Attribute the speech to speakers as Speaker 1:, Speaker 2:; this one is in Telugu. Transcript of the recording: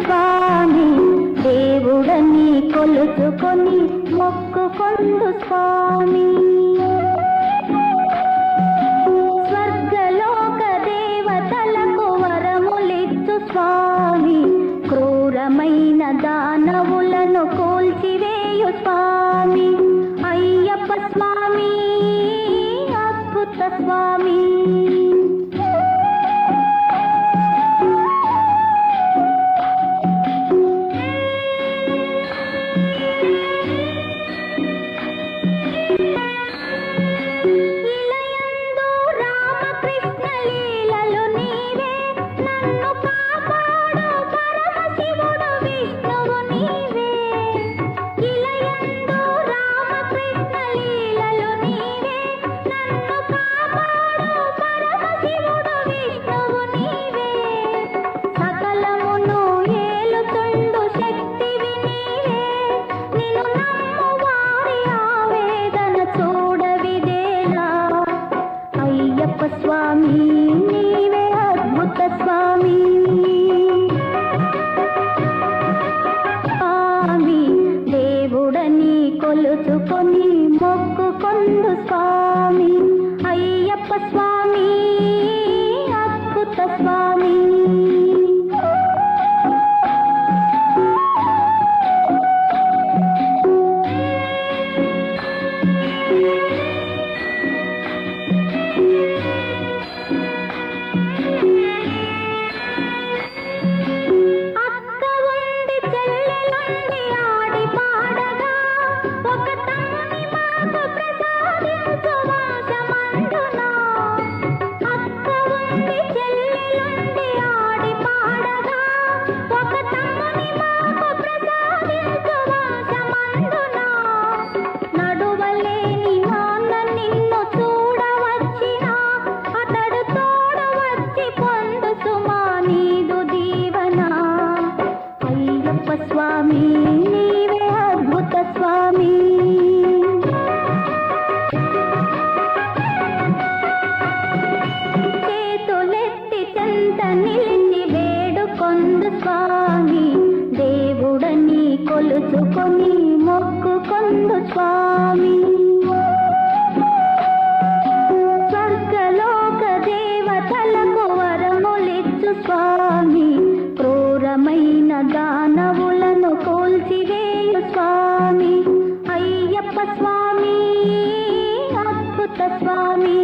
Speaker 1: స్వామి దేవుడని కొలుచుకొని మొక్కుకొందు స్వామి స్వర్గలోక దేవతలకు వరములిచ్చు స్వామి క్రూరమైన దానవులను కూల్చివేయు స్వామి అయ్యప్ప స్వామి అద్భుత స్వామి స్వామి నీవే అద్భుత స్వామి స్వామి దేవుడని కొలుచుకొని మొక్కుకొందు స్వామి అయ్యప్ప స్వామి అద్భుత స్వామి స్వామి నీవే అద్భుత స్వామి చేతులెత్తి చెంత నిలిచి వేడుకొందు స్వామి దేవుడని కొలుచుకొని మొక్కుకొందు స్వామి స్వర్గలోక దేవతలకు వరములిచ్చు స్వామి క్రూరమైన దానవులను కూల్చివేయు స్వామి అయ్యప్ప స్వామి అద్భుత స్వామి